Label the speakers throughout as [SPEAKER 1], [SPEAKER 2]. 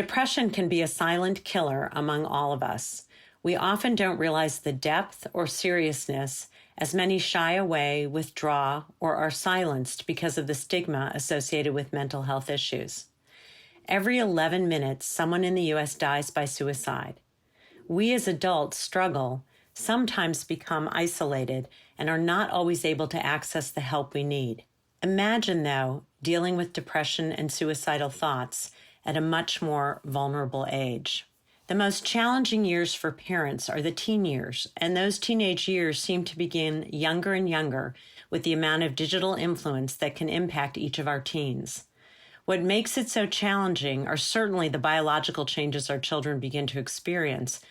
[SPEAKER 1] Depression can be a silent killer among all of us. We often don't realize the depth or seriousness, as many shy away, withdraw, or are silenced because of the stigma associated with mental health issues. Every 11 minutes, someone in the U.S. dies by suicide. We as adults struggle, sometimes become isolated, and are not always able to access the help we need. Imagine, though, dealing with depression and suicidal thoughts at a much more vulnerable age. The most challenging years for parents are the teen years, and those teenage years seem to begin younger and younger with the amount of digital influence that can impact each of our teens. What makes it so challenging are certainly the biological changes our children begin to experience,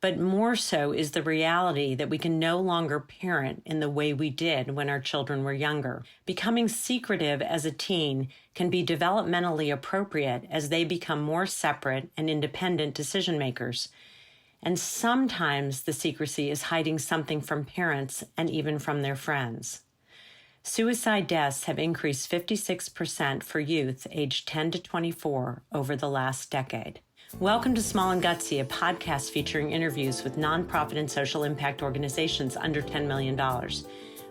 [SPEAKER 1] but more so is the reality that we can no longer parent in the way we did when our children were younger. Becoming secretive as a teen can be developmentally appropriate as they become more separate and independent decision makers. And sometimes the secrecy is hiding something from parents and even from their friends. Suicide deaths have increased 56% for youth aged 10 to 24 over the last decade. Welcome to Small and Gutsy, a podcast featuring interviews with nonprofit and social impact organizations under $10 million.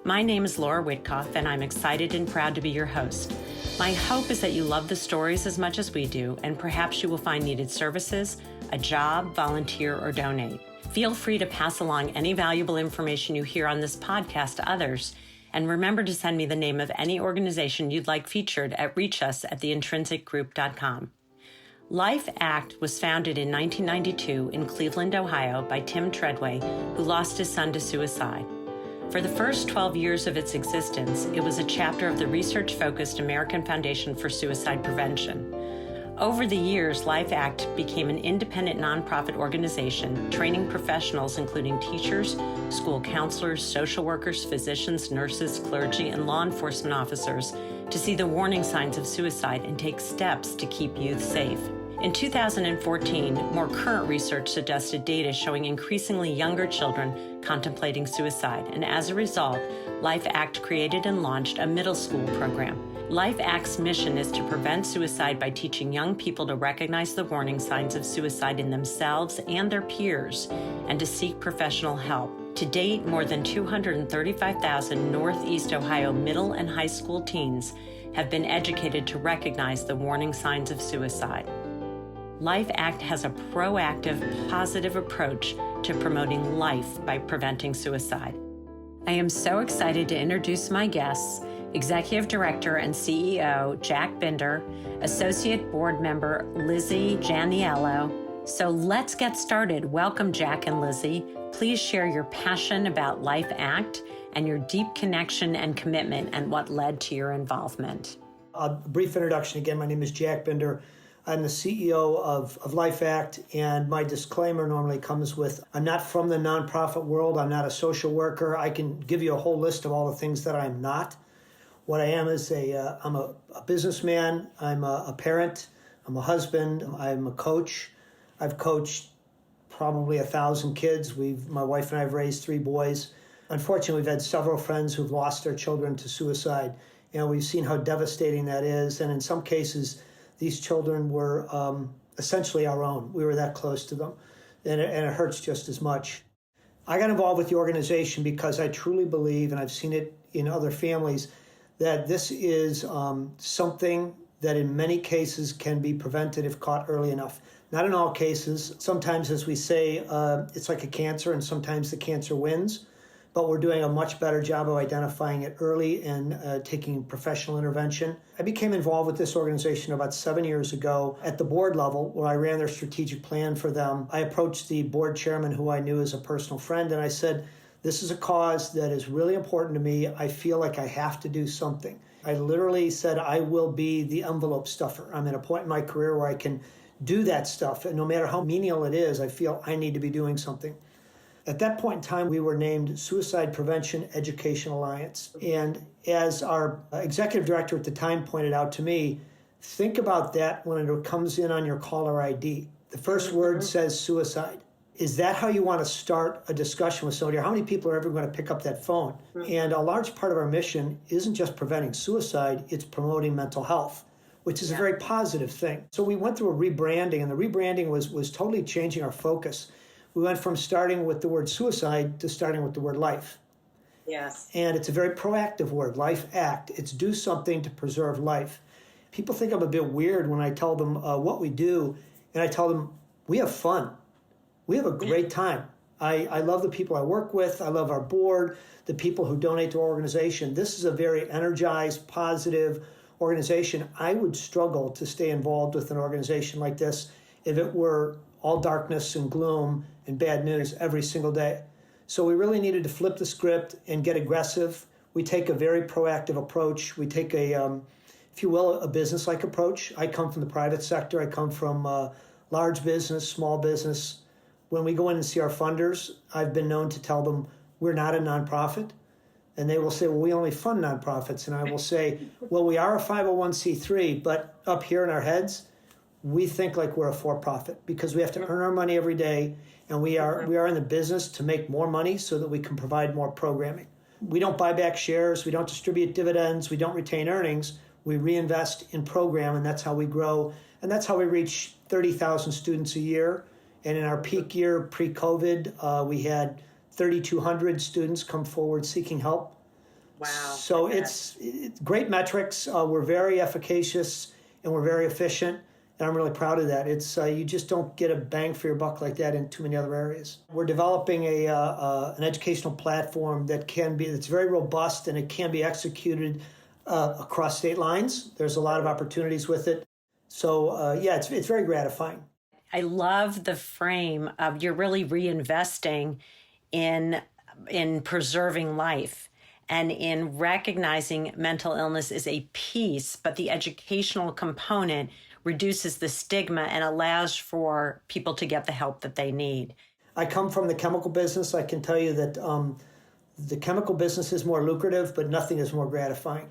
[SPEAKER 1] My name is Laura Witkoff, and I'm excited and proud to be your host. My hope is that you love the stories as much as we do, and perhaps you will find needed services, a job, volunteer, or donate. Feel free to pass along any valuable information you hear on this podcast to others, and remember to send me the name of any organization you'd like featured at reachus@theintrinsicgroup.com. LifeAct was founded in 1992 in Cleveland, Ohio by Tim Treadway, who lost his son to suicide. For the first 12 years of its existence, it was a chapter of the research-focused American Foundation for Suicide Prevention. Over the years, LifeAct became an independent nonprofit organization training professionals including teachers, school counselors, social workers, physicians, nurses, clergy, and law enforcement officers to see the warning signs of suicide and take steps to keep youth safe. In 2014, more current research suggested data showing increasingly younger children contemplating suicide, and as a result, LifeAct created and launched a middle school program. LifeAct's mission is to prevent suicide by teaching young people to recognize the warning signs of suicide in themselves and their peers, and to seek professional help. To date, more than 235,000 Northeast Ohio middle and high school teens have been educated to recognize the warning signs of suicide. LifeAct has a proactive, positive approach to promoting life by preventing suicide. I am so excited to introduce my guests, Executive Director and CEO Jack Binder, Associate Board Member Lizzie Janiello. So let's get started. Welcome, Jack and Lizzie. Please share your passion about LifeAct and your deep connection and commitment and what led to your involvement.
[SPEAKER 2] A brief introduction again. My name is Jack Binder. I'm the CEO of LifeAct, and my disclaimer normally comes with, I'm not from the nonprofit world. I'm not a social worker. I can give you a whole list of all the things that I'm not. What I am is I'm a businessman. I'm a parent. I'm a husband. I'm a coach. I've coached probably 1,000 kids. My wife and I have raised 3 boys. Unfortunately, we've had several friends who've lost their children to suicide. We've seen how devastating that is, and in some cases, these children were essentially our own. We were that close to them, and it hurts just as much. I got involved with the organization because I truly believe, and I've seen it in other families, that this is something that in many cases can be prevented if caught early enough. Not in all cases. Sometimes, as we say, it's like a cancer, and sometimes the cancer wins. But we're doing a much better job of identifying it early and taking professional intervention. I became involved with this organization about 7 years ago at the board level, where I ran their strategic plan for them. I approached the board chairman, who I knew as a personal friend, and I said, this is a cause that is really important to me. I feel like I have to do something. I literally said, I will be the envelope stuffer. I'm at a point in my career where I can do that stuff, and no matter how menial it is, I feel I need to be doing something. At that point in time, we were named Suicide Prevention Education Alliance. And as our executive director at the time pointed out to me, think about that when it comes in on your caller ID. The first word says suicide. Is that how you want to start a discussion with somebody? Or how many people are ever going to pick up that phone? And a large part of our mission isn't just preventing suicide, it's promoting mental health, which is a very positive thing. So we went through a rebranding, and the rebranding was totally changing our focus. We went from starting with the word suicide to starting with the word life.
[SPEAKER 3] Yes.
[SPEAKER 2] And it's a very proactive word, LifeAct. It's do something to preserve life. People think I'm a bit weird when I tell them what we do, and I tell them we have fun. We have a great time. I love the people I work with. I love our board, the people who donate to our organization. This is a very energized, positive organization. I would struggle to stay involved with an organization like this if it were all darkness and gloom and bad news every single day. So we really needed to flip the script and get aggressive. We take a very proactive approach. We take a, if you will, a business-like approach. I come from the private sector. I come from large business, small business. When we go in and see our funders, I've been known to tell them we're not a nonprofit. And they will say, well, we only fund nonprofits. And I will say, well, we are a 501c3, but up here in our heads, we think like we're a for-profit because we have to earn our money every day. And we are in the business to make more money so that we can provide more programming. We don't buy back shares. We don't distribute dividends. We don't retain earnings. We reinvest in program, and that's how we grow. And that's how we reach 30,000 students a year. And in our peak year, pre-COVID, we had 3,200 students come forward seeking help.
[SPEAKER 3] Wow.
[SPEAKER 2] So it's great metrics. We're very efficacious and we're very efficient. And I'm really proud of that. It's you just don't get a bang for your buck like that in too many other areas. We're developing an educational platform that's very robust and it can be executed across state lines. There's a lot of opportunities with it. So it's very gratifying.
[SPEAKER 1] I love the frame of you're really reinvesting in preserving life and in recognizing mental illness is a piece, but the educational component reduces the stigma and allows for people to get the help that they need.
[SPEAKER 2] I come from the chemical business. I can tell you that the chemical business is more lucrative, but nothing is more gratifying.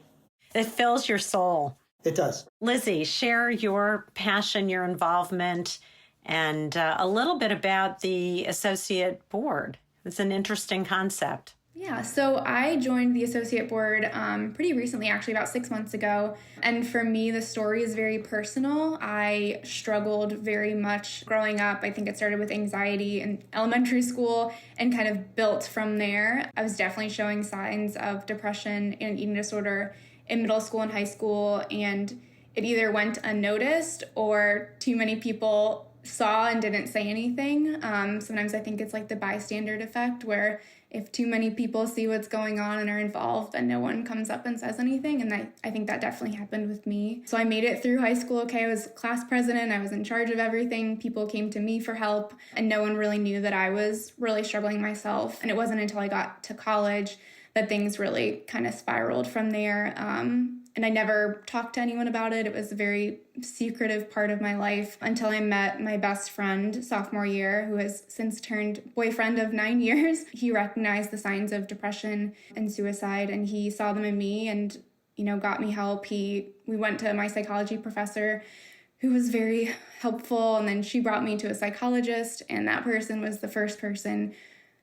[SPEAKER 1] It fills your soul.
[SPEAKER 2] It does.
[SPEAKER 1] Lizzie, share your passion, your involvement, and a little bit about the associate board. It's an interesting concept.
[SPEAKER 4] Yeah, so I joined the associate board pretty recently, actually about 6 months ago. And for me, the story is very personal. I struggled very much growing up. I think it started with anxiety in elementary school and kind of built from there. I was definitely showing signs of depression and eating disorder in middle school and high school, and it either went unnoticed or too many people saw and didn't say anything. Sometimes I think it's like the bystander effect, where if too many people see what's going on and are involved, then no one comes up and says anything. And I think that definitely happened with me. So I made it through high school okay. I was class president. I was in charge of everything. People came to me for help, and no one really knew that I was really struggling myself. And it wasn't until I got to college that things really kind of spiraled from there. And I never talked to anyone about it. It was a very secretive part of my life until I met my best friend sophomore year, who has since turned boyfriend of 9 years. He recognized the signs of depression and suicide, and he saw them in me and, got me help. We went to my psychology professor, who was very helpful, and then she brought me to a psychologist, and that person was the first person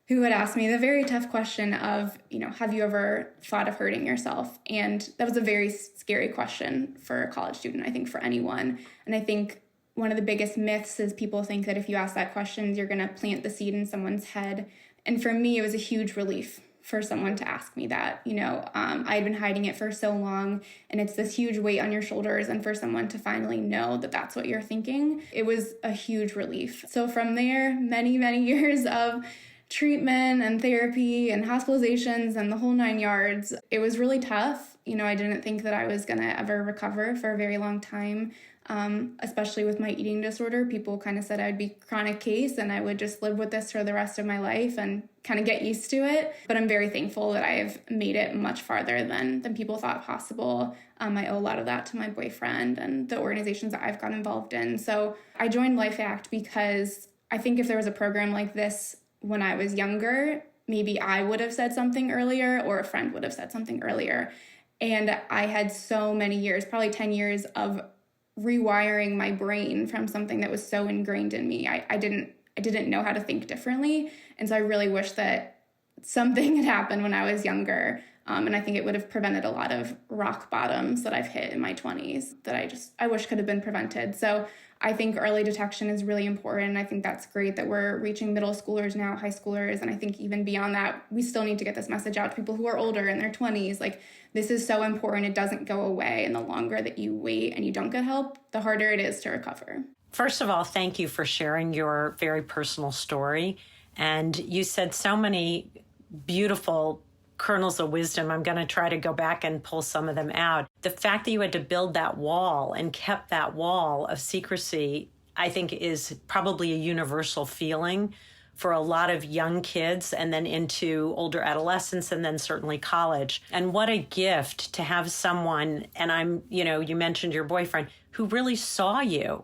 [SPEAKER 4] who had asked me the very tough question of, have you ever thought of hurting yourself? And that was a very scary question for a college student, I think for anyone. And I think one of the biggest myths is people think that if you ask that question, you're going to plant the seed in someone's head. And for me, it was a huge relief for someone to ask me that. I had been hiding it for so long, and it's this huge weight on your shoulders. And for someone to finally know that that's what you're thinking, it was a huge relief. So from there, many, many years of treatment and therapy and hospitalizations and the whole 9 yards. It was really tough. I didn't think that I was going to ever recover for a very long time, especially with my eating disorder. People kind of said I would be a chronic case and I would just live with this for the rest of my life and kind of get used to it. But I'm very thankful that I have made it much farther than people thought possible. I owe a lot of that to my boyfriend and the organizations that I've got involved in. So I joined LifeAct because I think if there was a program like this when I was younger, maybe I would have said something earlier or a friend would have said something earlier. And I had so many years, probably 10 years of rewiring my brain from something that was so ingrained in me. I didn't know how to think differently. And so I really wish that something had happened when I was younger And I think it would have prevented a lot of rock bottoms that I've hit in my 20s that I wish could have been prevented. So I think early detection is really important. I think that's great that we're reaching middle schoolers now, high schoolers. And I think even beyond that, we still need to get this message out to people who are older in their 20s. Like, this is so important. It doesn't go away. And the longer that you wait and you don't get help, the harder it is to recover.
[SPEAKER 1] First of all, thank you for sharing your very personal story. And you said so many beautiful kernels of wisdom. I'm going to try to go back and pull some of them out. The fact that you had to build that wall and kept that wall of secrecy, I think, is probably a universal feeling for a lot of young kids, and then into older adolescents, and then certainly college. And what a gift to have someone, and you mentioned your boyfriend, who really saw you,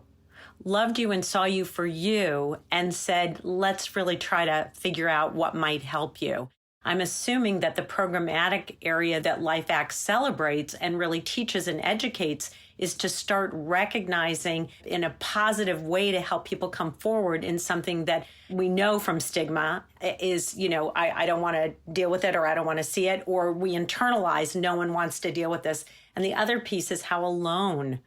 [SPEAKER 1] loved you and saw you for you, and said, let's really try to figure out what might help you. I'm assuming that the programmatic area that LifeAct celebrates and really teaches and educates is to start recognizing in a positive way to help people come forward in something that we know from stigma is, I don't want to deal with it, or I don't want to see it, or we internalize no one wants to deal with this. And the other piece is how alone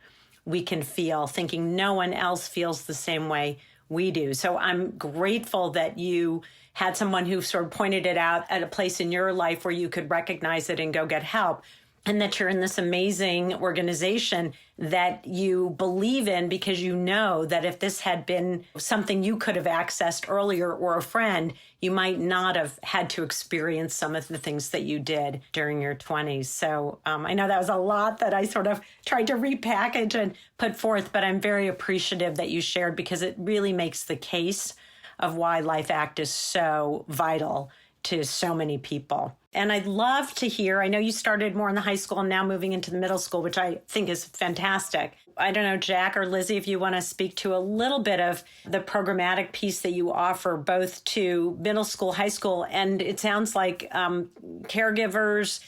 [SPEAKER 1] we can feel, thinking no one else feels the same way we do. So I'm grateful that you had someone who sort of pointed it out at a place in your life where you could recognize it and go get help. And that you're in this amazing organization that you believe in, because you know that if this had been something you could have accessed earlier, or a friend, you might not have had to experience some of the things that you did during your 20s. So I know that was a lot that I sort of tried to repackage and put forth, but I'm very appreciative that you shared, because it really makes the case of why LifeAct is so vital to so many people. And I'd love to hear, I know you started more in the high school and now moving into the middle school, which I think is fantastic. I don't know, Jack or Lizzie, if you want to speak to a little bit of the programmatic piece that you offer both to middle school, high school, and it sounds like caregivers,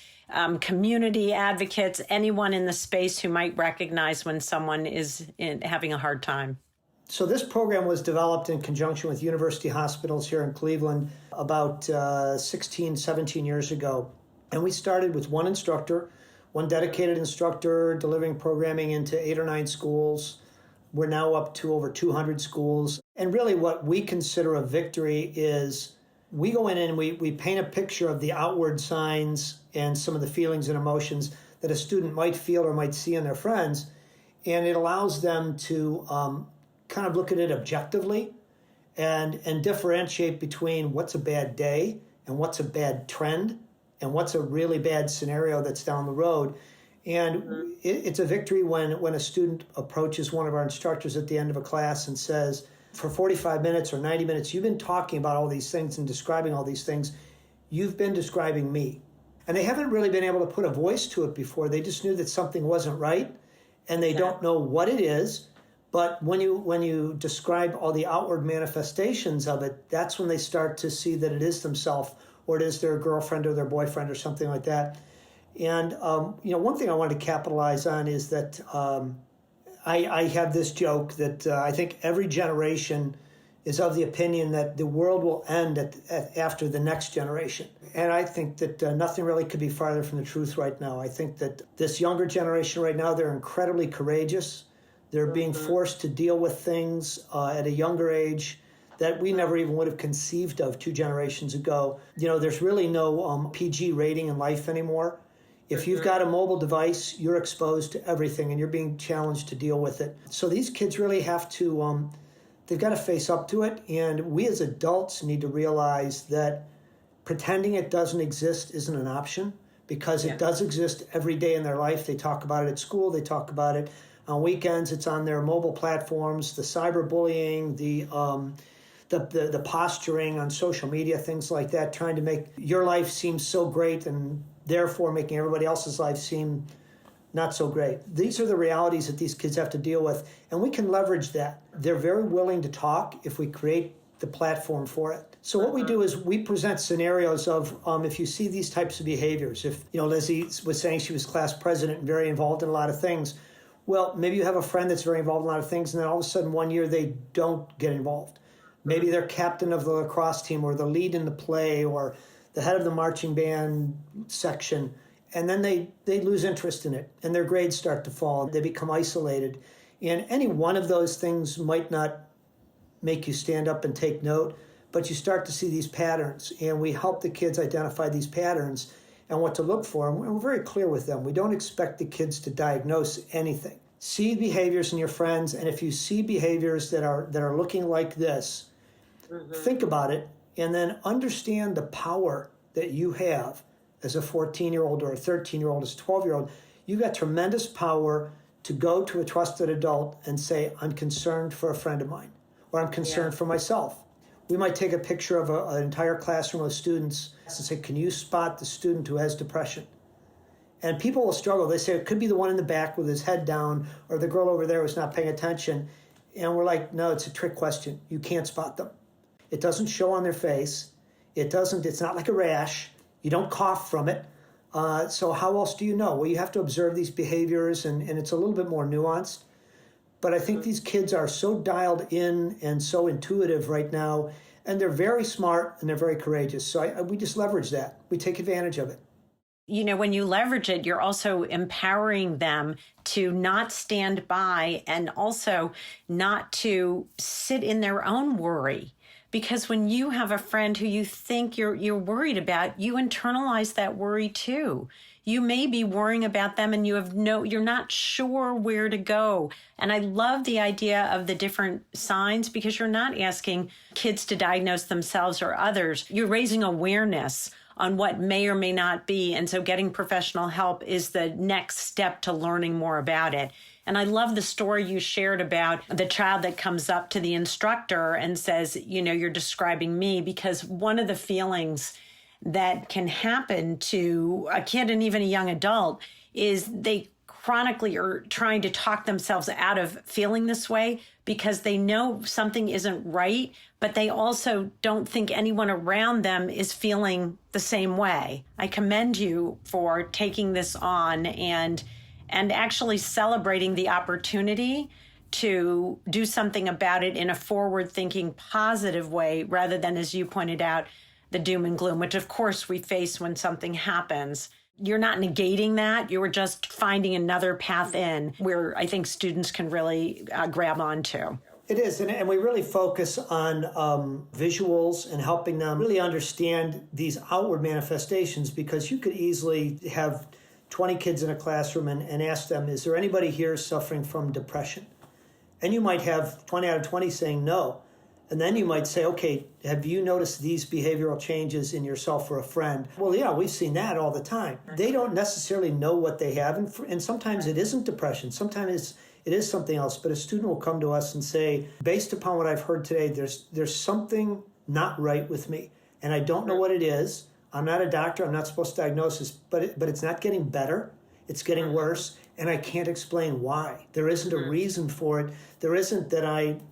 [SPEAKER 1] community advocates, anyone in the space who might recognize when someone is having a hard time.
[SPEAKER 2] So this program was developed in conjunction with University Hospitals here in Cleveland about 16, 17 years ago. And we started with one instructor, one dedicated instructor delivering programming into 8 or 9 schools. We're now up to over 200 schools. And really what we consider a victory is we go in and we paint a picture of the outward signs and some of the feelings and emotions that a student might feel or might see in their friends. And it allows them to kind of look at it objectively and differentiate between what's a bad day and what's a bad trend and what's a really bad scenario that's down the road. And it's a victory when a student approaches one of our instructors at the end of a class and says, for 45 minutes or 90 minutes, you've been talking about all these things and describing all these things. You've been describing me. And they haven't really been able to put a voice to it before. They just knew that something wasn't right, and they don't know what it is. But when you describe all the outward manifestations of it, that's when they start to see that it is themselves, or it is their girlfriend or their boyfriend or something like that. And one thing I wanted to capitalize on is that I have this joke that I think every generation is of the opinion that the world will end after the next generation. And I think that nothing really could be farther from the truth right now. I think that this younger generation right now, they're incredibly courageous. They're being forced to deal with things at a younger age that we never even would have conceived of 2 generations ago. There's really no PG rating in life anymore. If you've got a mobile device, you're exposed to everything and you're being challenged to deal with it. So these kids really have to, they've got to face up to it. And we as adults need to realize that pretending it doesn't exist isn't an option, because it does exist every day in their life. They talk about it at school. They talk about it on weekends. It's on their mobile platforms, the cyberbullying, the posturing on social media, things like that, trying to make your life seem so great and therefore making everybody else's life seem not so great. These are the realities that these kids have to deal with, and we can leverage that. They're very willing to talk if we create the platform for it. So what we do is we present scenarios of if you see these types of behaviors. If Lizzie was saying she was class president and very involved in a lot of things, well, maybe you have a friend that's very involved in a lot of things, and then all of a sudden one year they don't get involved. Maybe they're captain of the lacrosse team or the lead in the play, or the head of the marching band section, and then they lose interest in it, and their grades start to fall. They become isolated. And any one of those things might not make you stand up and take note, but you start to see these patterns, and we help the kids identify these patterns and what to look for. And we're very clear with them. We don't expect the kids to diagnose anything. See behaviors in your friends, and if you see behaviors that are looking like this, think about it, and then understand the power that you have as a 14-year-old or a 13-year-old, as a 12-year-old. You got tremendous power to go to a trusted adult and say, I'm concerned for a friend of mine, or I'm concerned for myself. We might take a picture of an entire classroom of students and say, can you spot the student who has depression? And people will struggle. They say it could be the one in the back with his head down, or the girl over there who's not paying attention. And we're like, no, it's a trick question. You can't spot them. It doesn't show on their face. It's not like a rash. You don't cough from it. So how else do you know? Well, you have to observe these behaviors, and it's a little bit more nuanced. But I think these kids are so dialed in and so intuitive right now, and they're very smart and they're very courageous. So we just leverage that. We take advantage of it.
[SPEAKER 1] You know, when you leverage it, you're also empowering them to not stand by and also not to sit in their own worry. Because when you have a friend who you think you're worried about, you internalize that worry too. You may be worrying about them and you're not sure where to go. And I love the idea of the different signs, because you're not asking kids to diagnose themselves or others. You're raising awareness on what may or may not be. And so getting professional help is the next step to learning more about it. And I love the story you shared about the child that comes up to the instructor and says, you know, you're describing me, because one of the feelings that can happen to a kid and even a young adult is they chronically are trying to talk themselves out of feeling this way because they know something isn't right, but they also don't think anyone around them is feeling the same way. I commend you for taking this on and actually celebrating the opportunity to do something about it in a forward-thinking, positive way, rather than, as you pointed out, the doom and gloom, which of course we face when something happens. You're not negating that. You're just finding another path in where I think students can really grab onto.
[SPEAKER 2] It is, and we really focus on visuals and helping them really understand these outward manifestations, because you could easily have 20 kids in a classroom and ask them, is there anybody here suffering from depression? And you might have 20 out of 20 saying no. And then you might say, okay, have you noticed these behavioral changes in yourself or a friend? Well, yeah, we've seen that all the time. They don't necessarily know what they have. And sometimes it isn't depression. Sometimes it is something else. But a student will come to us and say, based upon what I've heard today, there's something not right with me. And I don't know what it is. I'm not a doctor. I'm not supposed to diagnose this. But it's not getting better. It's getting worse. And I can't explain why. There isn't a reason for it. There isn't that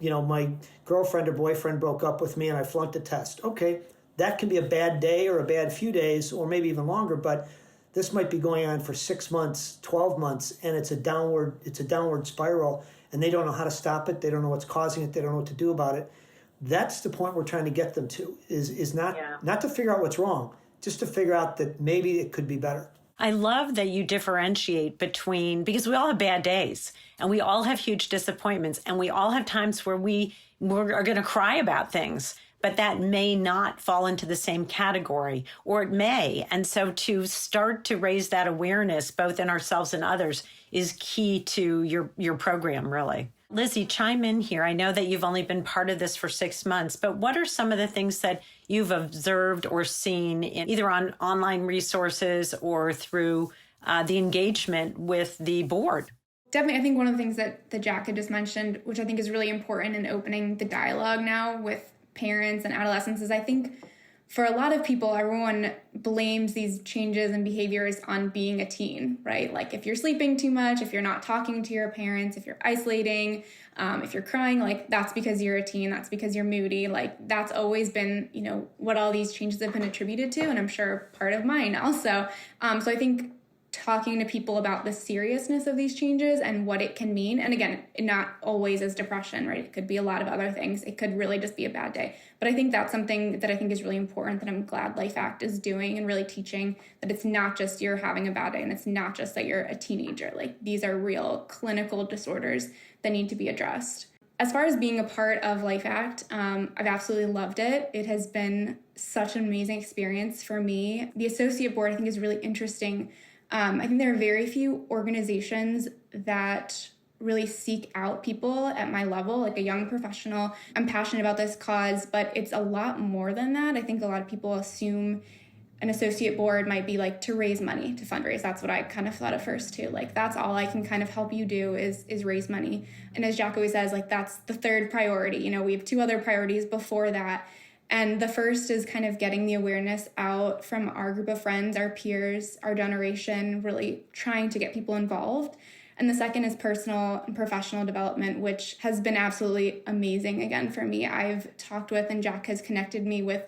[SPEAKER 2] my girlfriend or boyfriend broke up with me and I flunked a test. Okay, that can be a bad day or a bad few days or maybe even longer, but this might be going on for 6 months, 12 months, and it's a downward spiral, and they don't know how to stop it. They don't know what's causing it. They don't know what to do about it. That's the point we're trying to get them to, is not to figure out what's wrong, just to figure out that maybe it could be better.
[SPEAKER 1] I love that you differentiate between, because we all have bad days and we all have huge disappointments and we all have times where we're going to cry about things, but that may not fall into the same category, or it may. And so to start to raise that awareness, both in ourselves and others, is key to your program, really. Lizzie, chime in here. I know that you've only been part of this for 6 months, but what are some of the things that you've observed or seen in either on online resources or through the engagement with the board?
[SPEAKER 4] Definitely, I think one of the things that Jack had just mentioned, which I think is really important in opening the dialogue now with parents and adolescents, is I think for a lot of people, everyone blames these changes and behaviors on being a teen, right? Like if you're sleeping too much, if you're not talking to your parents, if you're isolating, if you're crying, like that's because you're a teen, that's because you're moody. Like that's always been, what all these changes have been attributed to. And I'm sure part of mine also. So I think talking to people about the seriousness of these changes and what it can mean. And again, not always is depression, right? It could be a lot of other things. It could really just be a bad day. But I think that's something that I think is really important that I'm glad LifeAct is doing and really teaching, that it's not just you're having a bad day and it's not just that you're a teenager. Like, these are real clinical disorders that need to be addressed. As far as being a part of LifeAct, I've absolutely loved it. It has been such an amazing experience for me. The associate board, I think, is really interesting. I think there are very few organizations that really seek out people at my level, like a young professional. I'm passionate about this cause, but it's a lot more than that. I think a lot of people assume an associate board might be like to raise money, to fundraise. That's what I kind of thought at first too. Like, that's all I can kind of help you do is raise money. And as Jack always says, like, that's the third priority. You know, we have two other priorities before that. And the first is kind of getting the awareness out from our group of friends, our peers, our generation, really trying to get people involved. And the second is personal and professional development, which has been absolutely amazing again for me. I've talked with, and Jack has connected me with,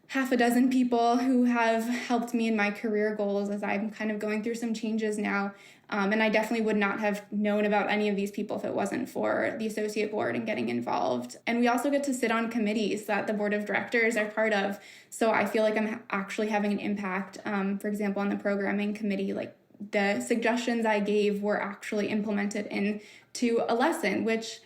[SPEAKER 4] half a dozen people who have helped me in my career goals as I'm kind of going through some changes now. And I definitely would not have known about any of these people if it wasn't for the associate board and getting involved. And we also get to sit on committees that the board of directors are part of. So I feel like I'm actually having an impact. For example, on the programming committee, like, the suggestions I gave were actually implemented into a lesson, which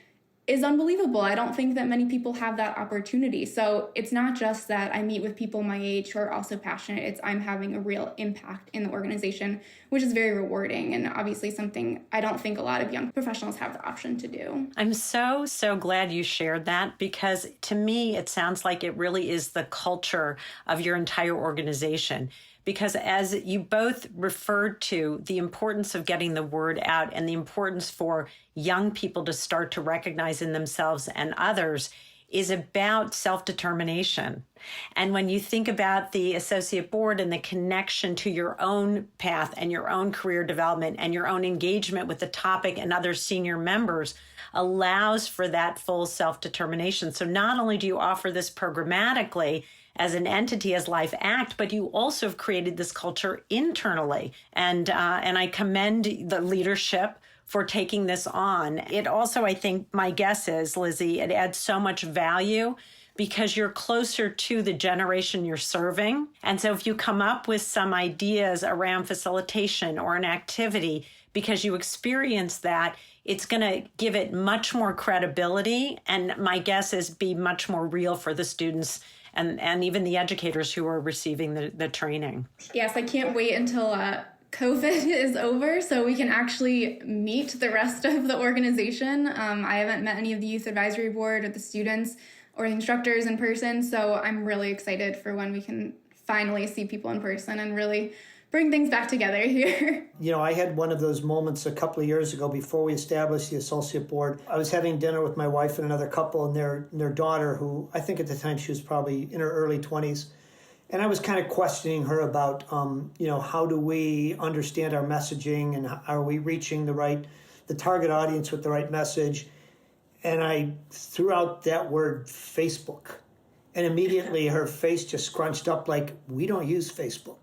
[SPEAKER 4] is unbelievable. I don't think that many people have that opportunity. So it's not just that I meet with people my age who are also passionate. It's I'm having a real impact in the organization, which is very rewarding and obviously something I don't think a lot of young professionals have the option to do.
[SPEAKER 1] I'm so glad you shared that, because to me, it sounds like it really is the culture of your entire organization. Because as you both referred to, the importance of getting the word out and the importance for young people to start to recognize in themselves and others is about self-determination. And when you think about the associate board and the connection to your own path and your own career development and your own engagement with the topic and other senior members allows for that full self-determination. So not only do you offer this programmatically as an entity, as LifeAct, but you also have created this culture internally. And I commend the leadership for taking this on. It also, I think, my guess is, Lizzie, it adds so much value because you're closer to the generation you're serving. And so if you come up with some ideas around facilitation or an activity, because you experience that, it's going to give it much more credibility. And my guess is be much more real for the students and even the educators who are receiving the training.
[SPEAKER 4] Yes, I can't wait until COVID is over so we can actually meet the rest of the organization. I haven't met any of the youth advisory board or the students or the instructors in person, so I'm really excited for when we can finally see people in person and really bring things back together here.
[SPEAKER 2] You know, I had one of those moments a couple of years ago before we established the associate board. I was having dinner with my wife and another couple and their daughter, who I think at the time she was probably in her early 20s. And I was kind of questioning her about, how do we understand our messaging and are we reaching the target audience with the right message? And I threw out that word Facebook. And immediately her face just scrunched up like, we don't use Facebook.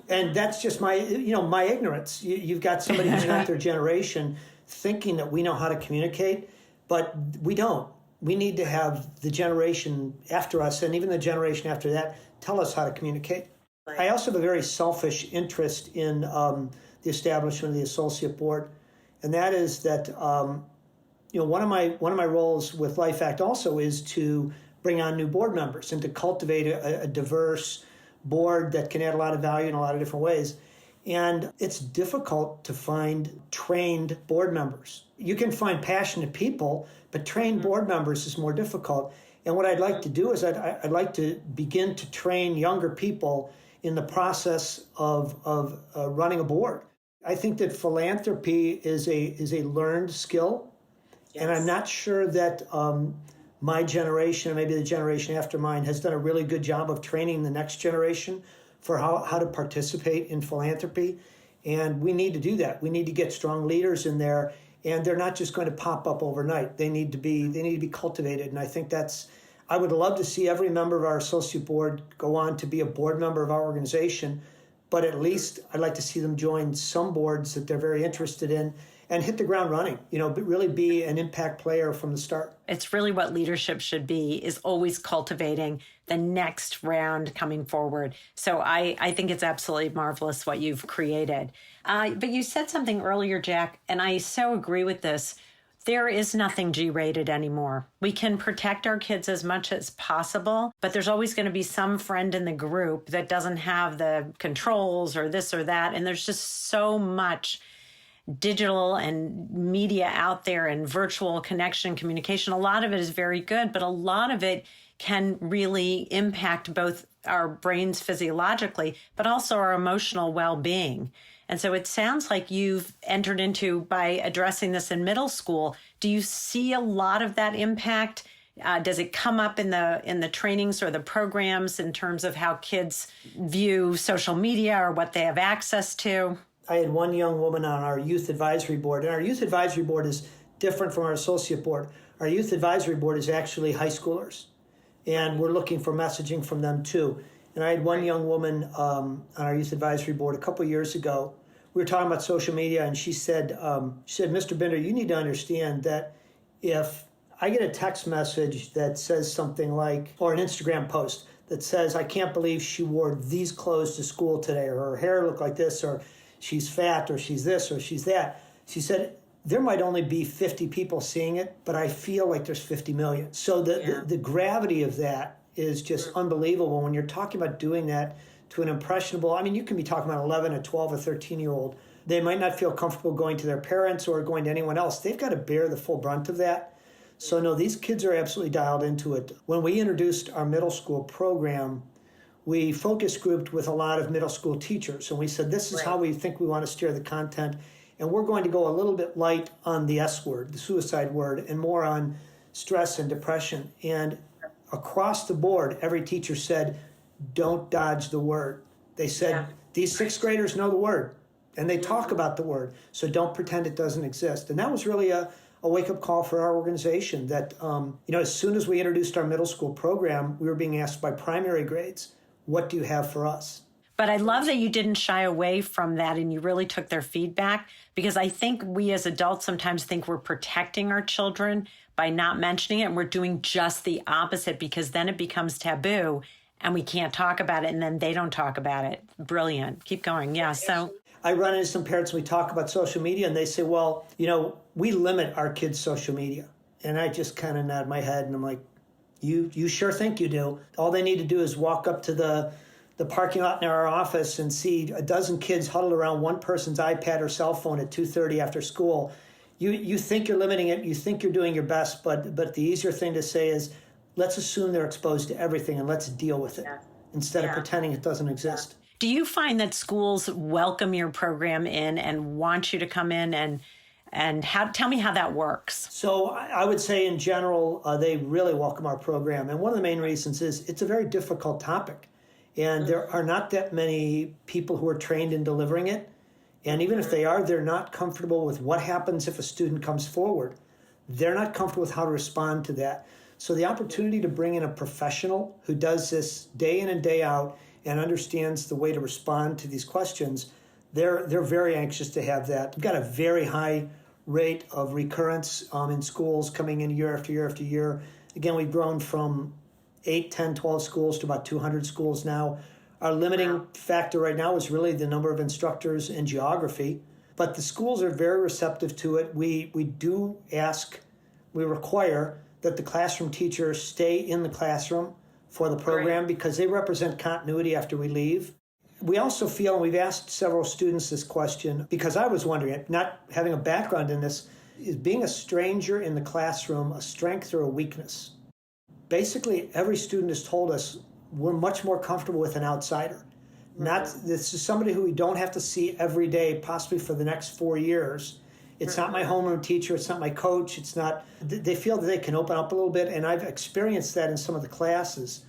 [SPEAKER 2] And that's just my ignorance. You've got somebody who's not their generation thinking that we know how to communicate, but we don't. We need to have the generation after us and even the generation after that tell us how to communicate. I also have a very selfish interest in the establishment of the associate board, and that is that one of my roles with LifeAct also is to bring on new board members and to cultivate a diverse board that can add a lot of value in a lot of different ways. And it's difficult to find trained board members. You can find passionate people, but trained board members is more difficult. And what I'd like to do is I'd like to begin to train younger people in the process of running a board. I think that philanthropy is a learned skill, yes. And I'm not sure that my generation, or maybe the generation after mine, has done a really good job of training the next generation for how to participate in philanthropy. And we need to do that. We need to get strong leaders in there, and they're not just going to pop up overnight. They need to be cultivated. And I think I would love to see every member of our associate board go on to be a board member of our organization. but at least I'd like to see them join some boards that they're very interested in and hit the ground running, but really be an impact player from the start.
[SPEAKER 1] It's really what leadership should be, is always cultivating the next round coming forward. So I think it's absolutely marvelous what you've created. But you said something earlier, Jack, and I so agree with this. There is nothing G-rated anymore. We can protect our kids as much as possible, but there's always going to be some friend in the group that doesn't have the controls or this or that. And there's just so much digital and media out there and virtual connection, communication. A lot of it is very good, but a lot of it can really impact both our brains physiologically, but also our emotional well-being. And so it sounds like you've entered into, by addressing this in middle school, do you see a lot of that impact? Does it come up in the trainings or the programs in terms of how kids view social media or what they have access to?
[SPEAKER 2] I had one young woman on our youth advisory board, and our youth advisory board is different from our associate board. Our youth advisory board is actually high schoolers, and we're looking for messaging from them too. And I had one young woman on our youth advisory board a couple of years ago. We were talking about social media, and she said, Mr. Binder, you need to understand that if I get a text message that says something like, or an Instagram post that says, I can't believe she wore these clothes to school today, or her hair looked like this, or she's fat, or she's this, or she's that. She said, there might only be 50 people seeing it, but I feel like there's 50 million. So the gravity of that is just unbelievable when you're talking about doing that to an impressionable, you can be talking about 11, a 12, or 13-year-old. They might not feel comfortable going to their parents or going to anyone else. They've got to bear the full brunt of that. So no, these kids are absolutely dialed into it. When we introduced our middle school program, we focus grouped with a lot of middle school teachers. And we said, this is how we think we want to steer the content. And we're going to go a little bit light on the S word, the suicide word, and more on stress and depression. And across the board, every teacher said, don't dodge the word. They said, these sixth graders know the word, and they talk about the word, so don't pretend it doesn't exist. And that was really a wake-up call for our organization that, as soon as we introduced our middle school program, we were being asked by primary grades, what do you have for us?
[SPEAKER 1] But I love that you didn't shy away from that and you really took their feedback, because I think we as adults sometimes think we're protecting our children by not mentioning it, and we're doing just the opposite, because then it becomes taboo and we can't talk about it, and then they don't talk about it. Brilliant. Keep going. Yeah. So
[SPEAKER 2] I run into some parents, we talk about social media, and they say, well, we limit our kids' social media. And I just kind of nod my head and I'm like, you sure think you do. All they need to do is walk up to the parking lot in our office and see a dozen kids huddled around one person's iPad or cell phone at 2:30 after school. You think you're limiting it, you think you're doing your best, but the easier thing to say is, let's assume they're exposed to everything and let's deal with it instead of pretending it doesn't exist.
[SPEAKER 1] Do you find that schools welcome your program in and want you to come in, and tell me how that works?
[SPEAKER 2] So I would say in general, they really welcome our program. And one of the main reasons is it's a very difficult topic. And there are not that many people who are trained in delivering it. And even if they are, they're not comfortable with what happens if a student comes forward. They're not comfortable with how to respond to that. So the opportunity to bring in a professional who does this day in and day out and understands the way to respond to these questions, they're very anxious to have that. We've got a very high rate of recurrence in schools coming in year after year after year. Again, we've grown from 8, 10, 12 schools to about 200 schools now. Our limiting factor right now is really the number of instructors in geography, but the schools are very receptive to it. We require that the classroom teachers stay in the classroom for the program because they represent continuity after we leave. We also feel, and we've asked several students this question, because I was wondering, not having a background in this, is being a stranger in the classroom a strength or a weakness? Basically, every student has told us we're much more comfortable with an outsider. This is somebody who we don't have to see every day, possibly for the next 4 years. It's not my homeroom teacher. It's not my coach. They feel that they can open up a little bit. And I've experienced that in some of the classes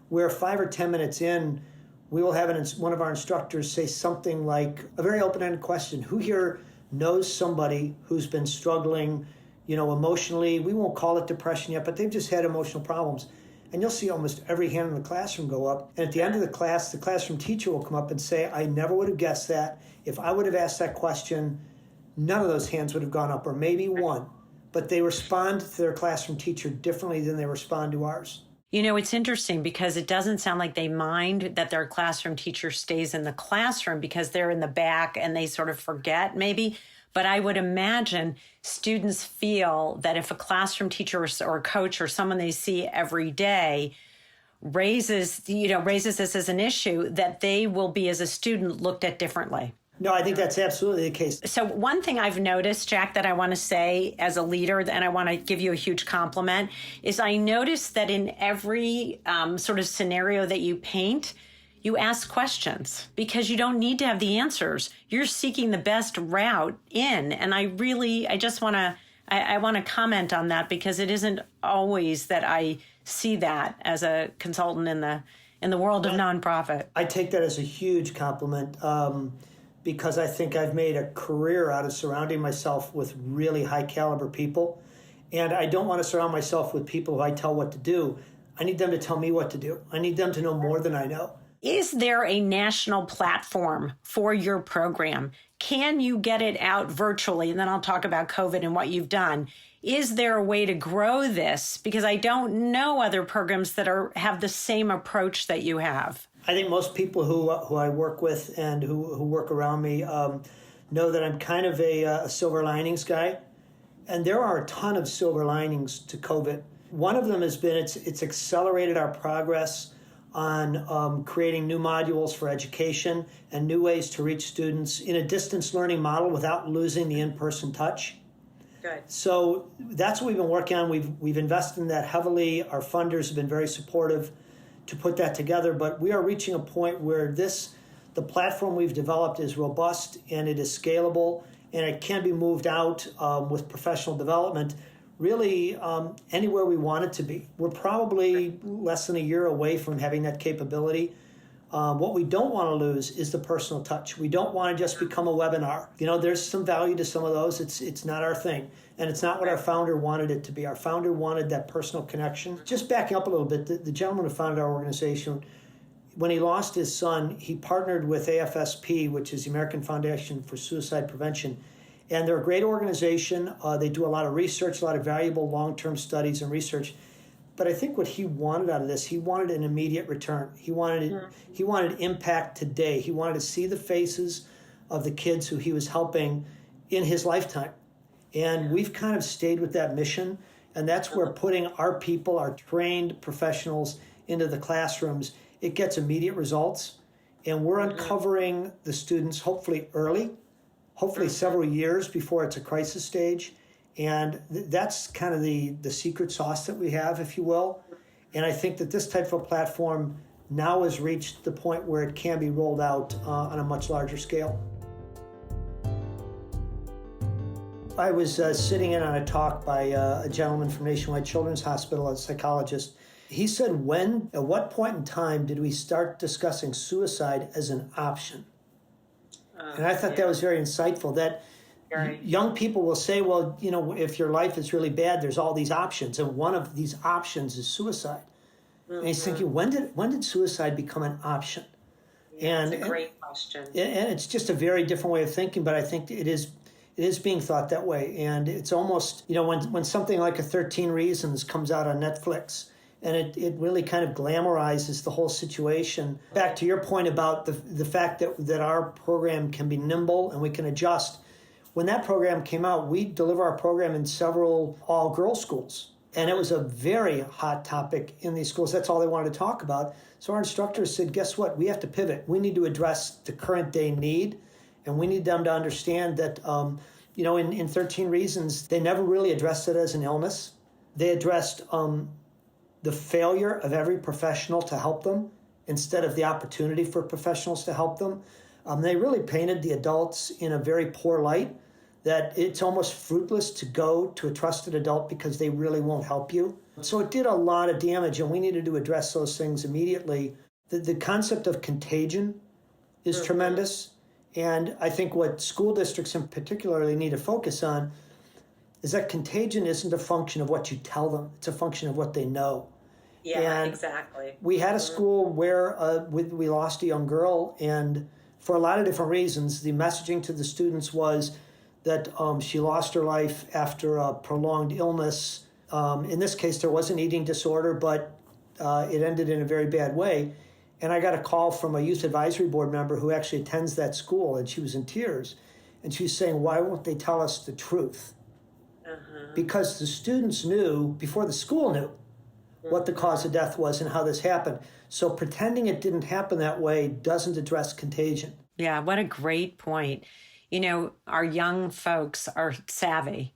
[SPEAKER 2] where 5 or 10 minutes in, we will have one of our instructors say something like a very open-ended question. Who here knows somebody who's been struggling, emotionally? We won't call it depression yet, but they've just had emotional problems. And you'll see almost every hand in the classroom go up. And at the end of the classroom teacher will come up and say, I never would have guessed that. If I would have asked that question, none of those hands would have gone up, or maybe one. But they respond to their classroom teacher differently than they respond to ours.
[SPEAKER 1] You know, it's interesting because it doesn't sound like they mind that their classroom teacher stays in the classroom because they're in the back and they sort of forget maybe. But I would imagine students feel that if a classroom teacher or coach or someone they see every day raises this as an issue, that they will be, as a student, looked at differently.
[SPEAKER 2] No, I think that's absolutely the case.
[SPEAKER 1] So one thing I've noticed, Jack, that I want to say as a leader, and I want to give you a huge compliment, is I noticed that in every sort of scenario that you paint, you ask questions because you don't need to have the answers. You're seeking the best route in. And I just want to, I want to comment on that because it isn't always that I see that as a consultant in the world of nonprofit.
[SPEAKER 2] I take that as a huge compliment because I think I've made a career out of surrounding myself with really high caliber people. And I don't want to surround myself with people who I tell what to do. I need them to tell me what to do. I need them to know more than I know.
[SPEAKER 1] Is there a national platform for your program? Can you get it out virtually? And then I'll talk about COVID and what you've done. Is there a way to grow this? Because I don't know other programs that have the same approach that you have.
[SPEAKER 2] I think most people who I work with and who work around me know that I'm kind of a silver linings guy. And there are a ton of silver linings to COVID. One of them has been it's accelerated our progress on creating new modules for education and new ways to reach students in a distance learning model without losing the in-person touch.
[SPEAKER 1] Good.
[SPEAKER 2] So that's what we've been working on. We've invested in that heavily. Our funders have been very supportive to put that together, but we are reaching a point where the platform we've developed is robust and it is scalable and it can be moved out with professional development really anywhere we want it to be. We're probably less than a year away from having that capability. What we don't want to lose is the personal touch. We don't want to just become a webinar. You know, there's some value to some of those. It's not our thing. And it's not what our founder wanted it to be. Our founder wanted that personal connection. Just backing up a little bit, the gentleman who founded our organization, when he lost his son, he partnered with AFSP, which is the American Foundation for Suicide Prevention. And they're a great organization. They do a lot of research, a lot of valuable long-term studies and research. But I think what he wanted out of this, he wanted an immediate return. He wanted impact today. He wanted to see the faces of the kids who he was helping in his lifetime. And we've kind of stayed with that mission. And that's where putting our people, our trained professionals into the classrooms, it gets immediate results. And we're uncovering the students hopefully early, hopefully several years before it's a crisis stage. And that's kind of the secret sauce that we have, if you will. And I think that this type of platform now has reached the point where it can be rolled out on a much larger scale. I was sitting in on a talk by a gentleman from Nationwide Children's Hospital, a psychologist. He said, at what point in time did we start discussing suicide as an option? And I thought that was very insightful, that young people will say, well, you know, if your life is really bad, there's all these options. And one of these options is suicide. And he's thinking, when did suicide become an option?
[SPEAKER 1] That's a great question.
[SPEAKER 2] And it's just a very different way of thinking, but I think it is being thought that way. And it's almost, you know, when something like 13 Reasons comes out on Netflix, and it really kind of glamorizes the whole situation. Back to your point about the fact that our program can be nimble and we can adjust. When that program came out, we deliver our program in several all-girls schools. And it was a very hot topic in these schools. That's all they wanted to talk about. So our instructors said, guess what? We have to pivot. We need to address the current day need. And we need them to understand that, you know, in 13 Reasons, they never really addressed it as an illness. They addressed the failure of every professional to help them instead of the opportunity for professionals to help them. They really painted the adults in a very poor light, that it's almost fruitless to go to a trusted adult because they really won't help you. So it did a lot of damage, and we needed to address those things immediately. The concept of contagion is tremendous, and I think what school districts in particularly need to focus on is that contagion isn't a function of what you tell them, it's a function of what they know.
[SPEAKER 1] Yeah,
[SPEAKER 2] And
[SPEAKER 1] exactly.
[SPEAKER 2] we had a school where we lost a young girl, and for a lot of different reasons, the messaging to the students was that she lost her life after a prolonged illness. In this case, there was an eating disorder, but it ended in a very bad way. And I got a call from a youth advisory board member who actually attends that school, and she was in tears. And she was saying, why won't they tell us the truth? Because the students knew, before the school knew, what the cause of death was and how this happened. So pretending it didn't happen that way doesn't address contagion.
[SPEAKER 1] Yeah, what a great point. You know, our young folks are savvy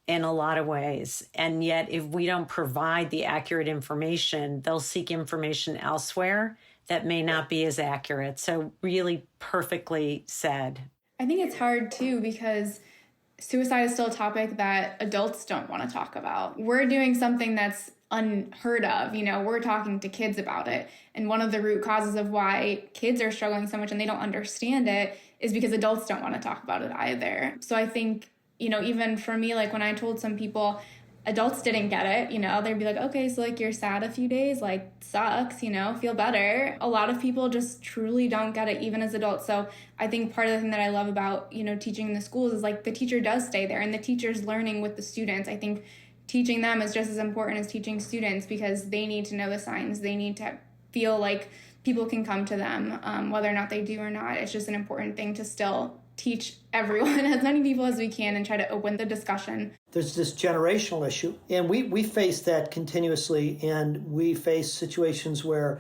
[SPEAKER 1] in a lot of ways. And yet, if we don't provide the accurate information, they'll seek information elsewhere that may not be as accurate. So really perfectly said.
[SPEAKER 4] I think it's hard too because suicide is still a topic that adults don't want to talk about. We're doing something that's unheard of. You know, we're talking to kids about it. And one of the root causes of why kids are struggling so much and they don't understand it is because adults don't want to talk about it either. So I think, you know, even for me, like when I told some people, adults didn't get it, you know, they'd be like, okay, so like you're sad a few days, like sucks, you know, feel better. A lot of people just truly don't get it, even as adults. So I think part of the thing that I love about, you know, teaching in the schools is like the teacher does stay there and the teacher's learning with the students. I think teaching them is just as important as teaching students because they need to know the signs. They need to feel like people can come to them, whether or not they do or not. It's just an important thing to still teach everyone, as many people as we can, and try to open the discussion.
[SPEAKER 2] There's this generational issue, and we face that continuously, and we face situations where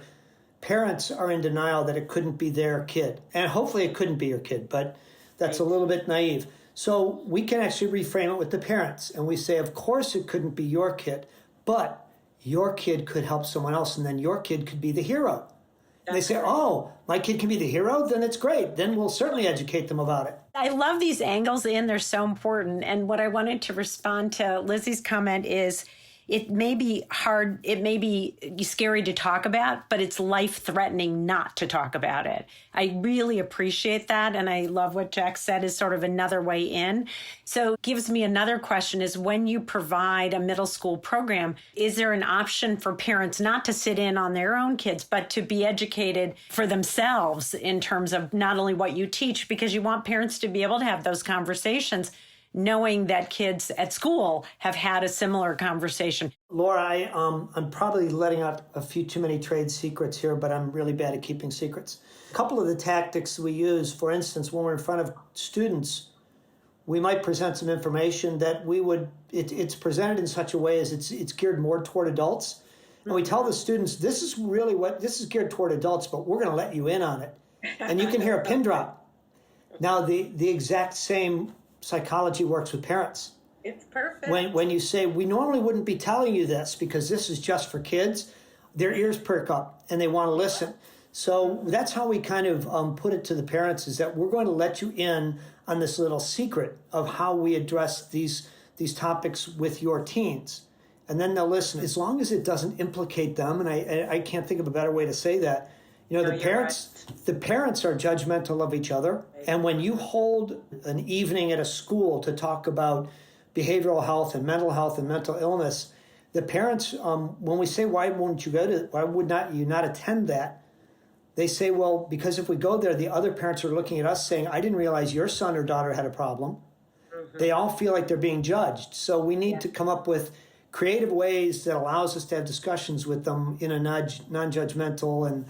[SPEAKER 2] parents are in denial that it couldn't be their kid. And hopefully it couldn't be your kid, but that's a little bit naive. So we can actually reframe it with the parents, and we say, of course it couldn't be your kid, but your kid could help someone else, and then your kid could be the hero. And they say, oh, my kid can be the hero? Then it's great. Then we'll certainly educate them about it.
[SPEAKER 1] I love these angles in. They're so important. And what I wanted to respond to Lizzie's comment is it may be hard, it may be scary to talk about, but it's life-threatening not to talk about it. I really appreciate that. And I love what Jack said is sort of another way in. So it gives me another question is when you provide a middle school program, is there an option for parents not to sit in on their own kids, but to be educated for themselves in terms of not only what you teach, because you want parents to be able to have those conversations knowing that kids at school have had a similar conversation.
[SPEAKER 2] Laura, I'm probably letting out a few too many trade secrets here, but I'm really bad at keeping secrets. A couple of the tactics we use, for instance, when we're in front of students, we might present some information that it's presented in such a way as it's geared more toward adults. And we tell the students, this is geared toward adults, but we're going to let you in on it. And you can hear a pin drop. Now, the exact same psychology works with parents.
[SPEAKER 1] It's perfect.
[SPEAKER 2] When you say, we normally wouldn't be telling you this because this is just for kids, their ears perk up and they want to listen. So that's how we kind of put it to the parents is that we're going to let you in on this little secret of how we address these topics with your teens. And then they'll listen as long as it doesn't implicate them. And I can't think of a better way to say that. You know, the parents are judgmental of each other. And when you hold an evening at a school to talk about behavioral health and mental illness, the parents, when we say, why would you not attend that? They say, well, because if we go there, the other parents are looking at us saying, I didn't realize your son or daughter had a problem. Mm-hmm. They all feel like they're being judged. So we need to come up with creative ways that allows us to have discussions with them in a non-judgmental and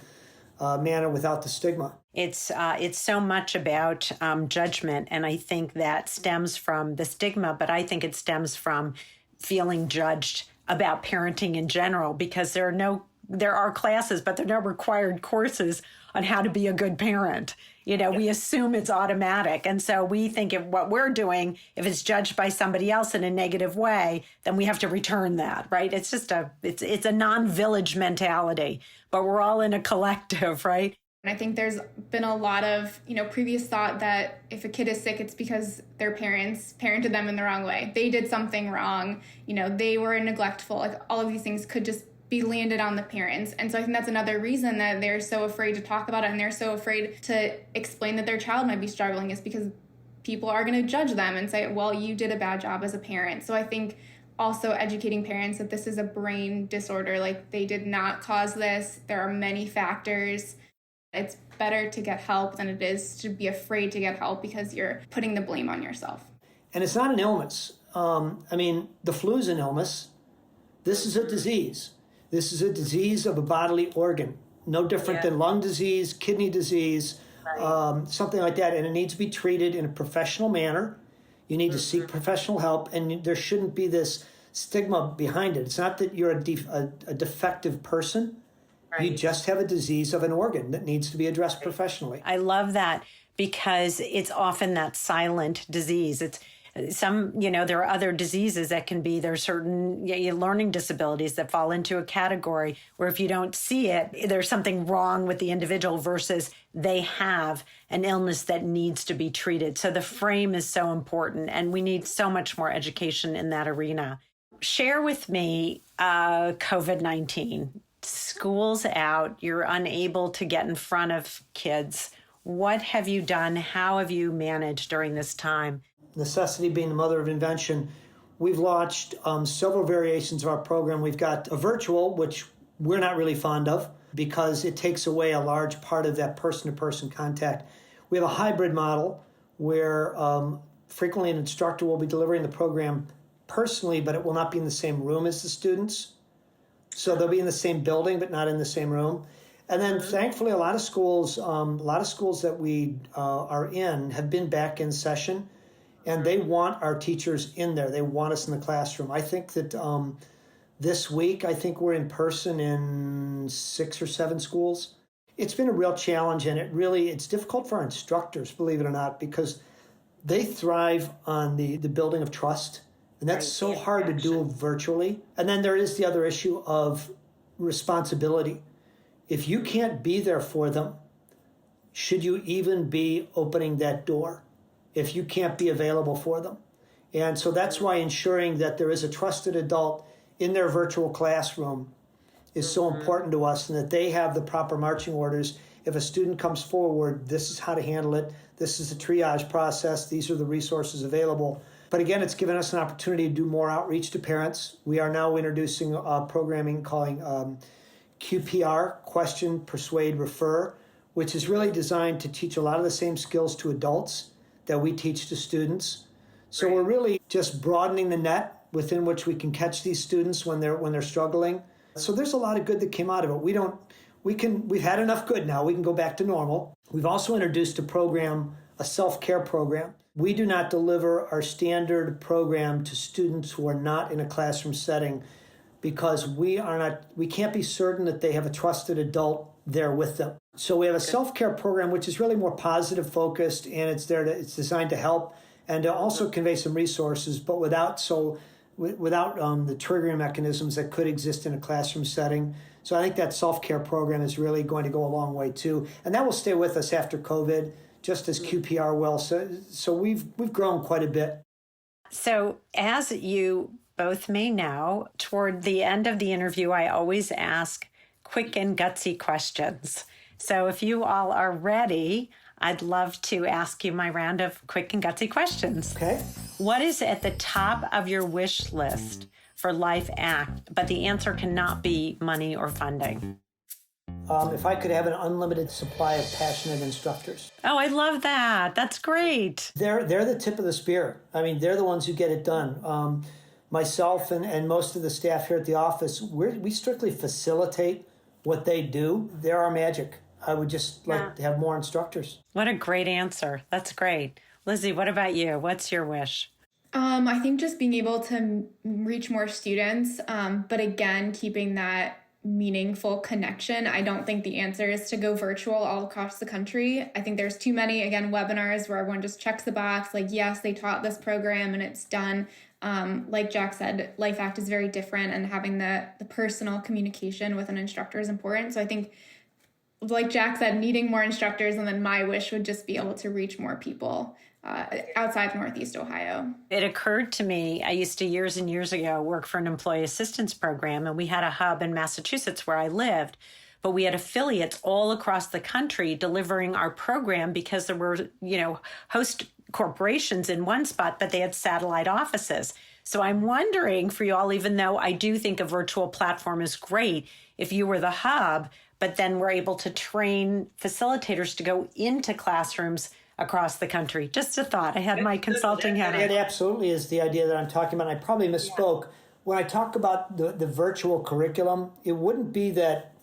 [SPEAKER 2] manner without the stigma.
[SPEAKER 1] It's so much about judgment, and I think that stems from the stigma, but I think it stems from feeling judged about parenting in general, because there are classes, but there are no required courses on how to be a good parent. You know, we assume it's automatic. And so we think if what we're doing, if it's judged by somebody else in a negative way, then we have to return that, right? It's just it's a non-village mentality, but we're all in a collective, right?
[SPEAKER 4] And I think there's been a lot of, previous thought that if a kid is sick, it's because their parents parented them in the wrong way. They did something wrong. They were neglectful. Like all of these things could just be landed on the parents. And so I think that's another reason that they're so afraid to talk about it and they're so afraid to explain that their child might be struggling is because people are going to judge them and say, well, you did a bad job as a parent. So I think also educating parents that this is a brain disorder. Like, they did not cause this. There are many factors. It's better to get help than it is to be afraid to get help because you're putting the blame on yourself.
[SPEAKER 2] And it's not an illness. The flu is an illness. This is a disease. This is a disease of a bodily organ, no different than lung disease, kidney disease, something like that. And it needs to be treated in a professional manner. You need to seek professional help, and there shouldn't be this stigma behind it. It's not that you're a defective person. Right. You just have a disease of an organ that needs to be addressed professionally.
[SPEAKER 1] I love that because it's often that silent disease. It's there are other diseases that can be, there's certain learning disabilities that fall into a category where if you don't see it, there's something wrong with the individual versus they have an illness that needs to be treated. So the frame is so important, and we need so much more education in that arena. Share with me COVID-19. School's out. You're unable to get in front of kids. What have you done? How have you managed during this time?
[SPEAKER 2] Necessity being the mother of invention, we've launched several variations of our program. We've got a virtual, which we're not really fond of because it takes away a large part of that person-to-person contact. We have a hybrid model where frequently an instructor will be delivering the program personally, but it will not be in the same room as the students. So they'll be in the same building, but not in the same room. And then thankfully, a lot of schools that we are in have been back in session. And they want our teachers in there. They want us in the classroom. I think that this week, we're in person in 6 or 7 schools. It's been a real challenge, and it's difficult for our instructors, believe it or not, because they thrive on the building of trust. And that's so hard to do virtually. And then there is the other issue of responsibility. If you can't be there for them, should you even be opening that door? If you can't be available for them. And so that's why ensuring that there is a trusted adult in their virtual classroom is so important to us, and that they have the proper marching orders. If a student comes forward, this is how to handle it. This is the triage process. These are the resources available. But again, it's given us an opportunity to do more outreach to parents. We are now introducing programming calling QPR, Question, Persuade, Refer, which is really designed to teach a lot of the same skills to adults that we teach to students. So we're really just broadening the net within which we can catch these students when they're struggling. So there's a lot of good that came out of it. We've had enough good now. We can go back to normal. We've also introduced a self-care program. We do not deliver our standard program to students who are not in a classroom setting because we can't be certain that they have a trusted adult there with them. So we have a self-care program, which is really more positive focused, and it's designed to help and to also convey some resources, but without the triggering mechanisms that could exist in a classroom setting. So I think that self-care program is really going to go a long way too. And that will stay with us after COVID, just as QPR will. So we've grown quite a bit.
[SPEAKER 1] So as you both may know, toward the end of the interview, I always ask quick and gutsy questions. So if you all are ready, I'd love to ask you my round of quick and gutsy questions.
[SPEAKER 2] Okay.
[SPEAKER 1] What is at the top of your wish list for LifeAct, but the answer cannot be money or funding?
[SPEAKER 2] If I could have an unlimited supply of passionate instructors.
[SPEAKER 1] Oh, I love that. That's great.
[SPEAKER 2] They're the tip of the spear. I mean, they're the ones who get it done. Myself and most of the staff here at the office, we strictly facilitate what they do. They're our magic. I would just like to have more instructors.
[SPEAKER 1] What a great answer. That's great. Lizzie, what about you? What's your wish?
[SPEAKER 4] I think just being able to reach more students, but again, keeping that meaningful connection. I don't think the answer is to go virtual all across the country. I think there's too many, again, webinars where everyone just checks the box, like, yes, they taught this program and it's done. Like Jack said, LifeAct is very different, and having the personal communication with an instructor is important. So I think, like Jack said, needing more instructors, and then my wish would just be able to reach more people outside of Northeast Ohio.
[SPEAKER 1] It occurred to me, I used to years and years ago work for an employee assistance program, and we had a hub in Massachusetts where I lived, but we had affiliates all across the country delivering our program because there were, host corporations in one spot, but they had satellite offices. So I'm wondering for you all, even though I do think a virtual platform is great, if you were the hub, but then we're able to train facilitators to go into classrooms across the country. Just a thought. I had my consulting hat
[SPEAKER 2] It
[SPEAKER 1] on.
[SPEAKER 2] absolutely is the idea that I'm talking about. I probably misspoke. When I talk about the virtual curriculum, it wouldn't be that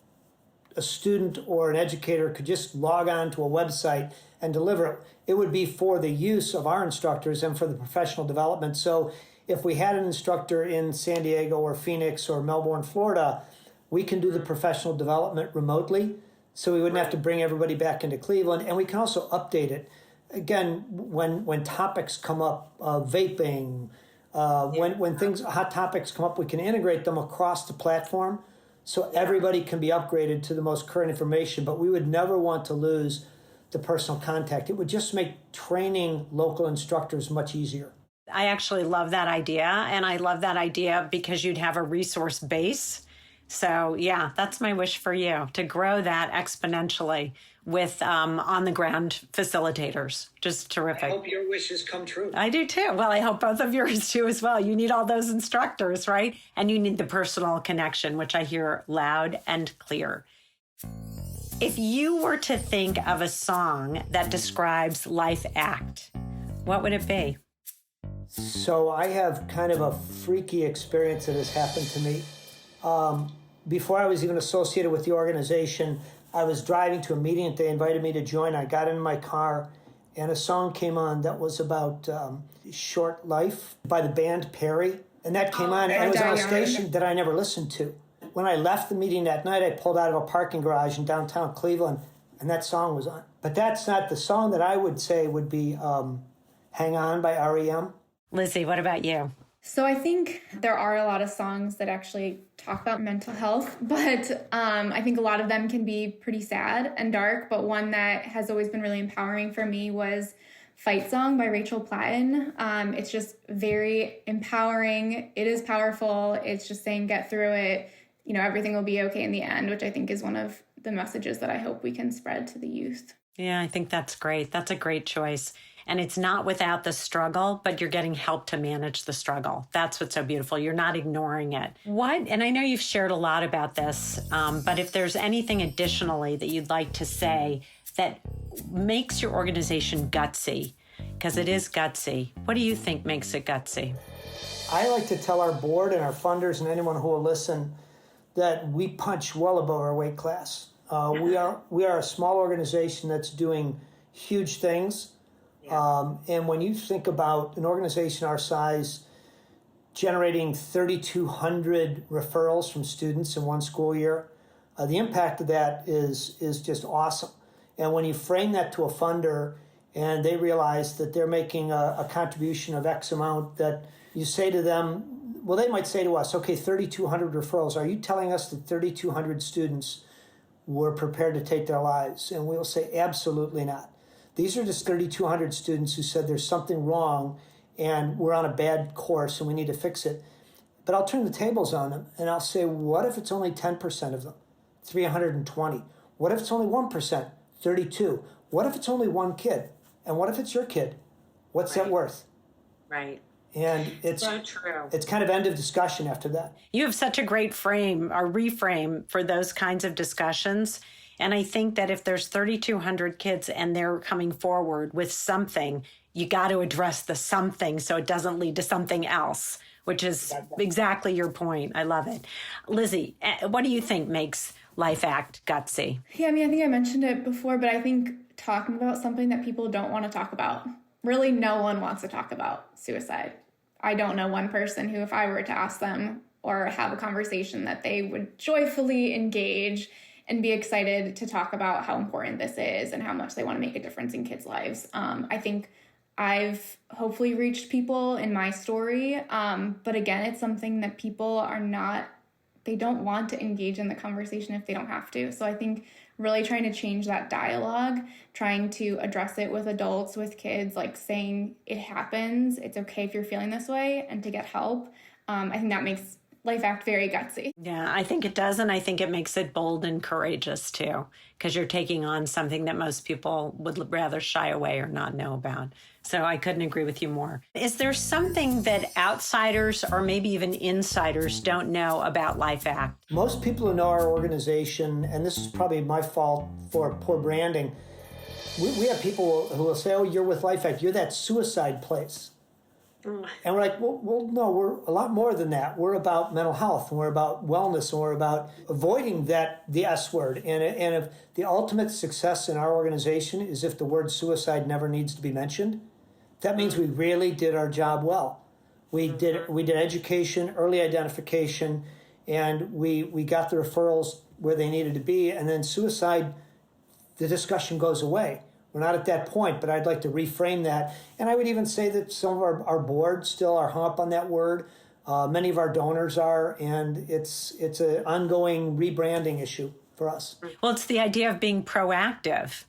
[SPEAKER 2] a student or an educator could just log on to a website and deliver it. It would be for the use of our instructors and for the professional development. So if we had an instructor in San Diego or Phoenix or Melbourne, Florida, we can do the professional development remotely. So we wouldn't have to bring everybody back into Cleveland. And we can also update it. Again, when topics come up, vaping, when hot topics come up, we can integrate them across the platform so everybody can be upgraded to the most current information. But we would never want to lose the personal contact. It would just make training local instructors much easier.
[SPEAKER 1] I actually love that idea. And I love that idea because you'd have a resource base. So yeah, that's my wish for you, to grow that exponentially with on the ground facilitators. Just terrific.
[SPEAKER 2] I hope your wishes come true.
[SPEAKER 1] I do too. Well, I hope both of yours do as well. You need all those instructors, right? And you need the personal connection, which I hear loud and clear. If you were to think of a song that describes LifeAct, what would it be?
[SPEAKER 2] So I have kind of a freaky experience that has happened to me. Before I was even associated with the organization, I was driving to a meeting that they invited me to join. I got in my car, and a song came on that was about Short Life by the band Perry. And that came on, and it was on a station that I never listened to. When I left the meeting that night, I pulled out of a parking garage in downtown Cleveland, and that song was on. But that's not the song that I would say would be Hang On by REM.
[SPEAKER 1] Lizzie, what about you?
[SPEAKER 4] So I think there are a lot of songs that actually talk about mental health, but I think a lot of them can be pretty sad and dark. But one that has always been really empowering for me was Fight Song by Rachel Platten. It's just very empowering. It is powerful. It's just saying, get through it. You know, everything will be okay in the end, which I think is one of the messages that I hope we can spread to the youth.
[SPEAKER 1] Yeah, I think that's great. That's a great choice. And it's not without the struggle, but you're getting help to manage the struggle. That's what's so beautiful. You're not ignoring it. And I know you've shared a lot about this, but if there's anything additionally that you'd like to say that makes your organization gutsy, because it is gutsy, what do you think makes it gutsy?
[SPEAKER 2] I like to tell our board and our funders and anyone who will listen that we punch well above our weight class. We are a small organization that's doing huge things. And when you think about an organization our size generating 3,200 referrals from students in one school year, the impact of that is just awesome. And when you frame that to a funder and they realize that they're making a contribution of X amount, that you say to them, well, they might say to us, okay, 3,200 referrals. Are you telling us that 3,200 students were prepared to take their lives? And we'll say, absolutely not. These are just 3,200 students who said there's something wrong and we're on a bad course and we need to fix it. But I'll turn the tables on them and I'll say, what if it's only 10% of them? 320. What if it's only 1%? 32. What if it's only one kid? And what if it's your kid? What's that worth?
[SPEAKER 1] Right.
[SPEAKER 2] And it's
[SPEAKER 1] so true.
[SPEAKER 2] It's kind of end of discussion after that.
[SPEAKER 1] You have such a great frame or reframe for those kinds of discussions. And I think that if there's 3,200 kids and they're coming forward with something, you got to address the something so it doesn't lead to something else, which is exactly your point. I love it. Lizzie, what do you think makes LifeAct gutsy?
[SPEAKER 4] Yeah, I mean, I think I mentioned it before, but I think talking about something that people don't want to talk about. Really, no one wants to talk about suicide. I don't know one person who, if I were to ask them or have a conversation, that they would joyfully engage and be excited to talk about how important this is and how much they want to make a difference in kids' lives. I think I've hopefully reached people in my story, but again, it's something that people they don't want to engage in the conversation if they don't have to. So I think really trying to change that dialogue, trying to address it with adults, with kids, like saying it happens, it's okay if you're feeling this way, and to get help. I think that makes LifeAct very gutsy.
[SPEAKER 1] Yeah, I think it does. And I think it makes it bold and courageous too, because you're taking on something that most people would rather shy away or not know about. So I couldn't agree with you more. Is there something that outsiders or maybe even insiders don't know about LifeAct?
[SPEAKER 2] Most people who know our organization, and this is probably my fault for poor branding, we have people who will say, oh, you're with LifeAct, you're that suicide place. And we're like, well, no, we're a lot more than that. We're about mental health, and we're about wellness, and we're about avoiding the S word. And if the ultimate success in our organization is if the word suicide never needs to be mentioned, that means we really did our job well. We did education, early identification, and we got the referrals where they needed to be. And then suicide, the discussion goes away. We're not at that point, but I'd like to reframe that. And I would even say that some of our board still are hung up on that word. Many of our donors are, and it's an ongoing rebranding issue for us.
[SPEAKER 1] Well, it's the idea of being proactive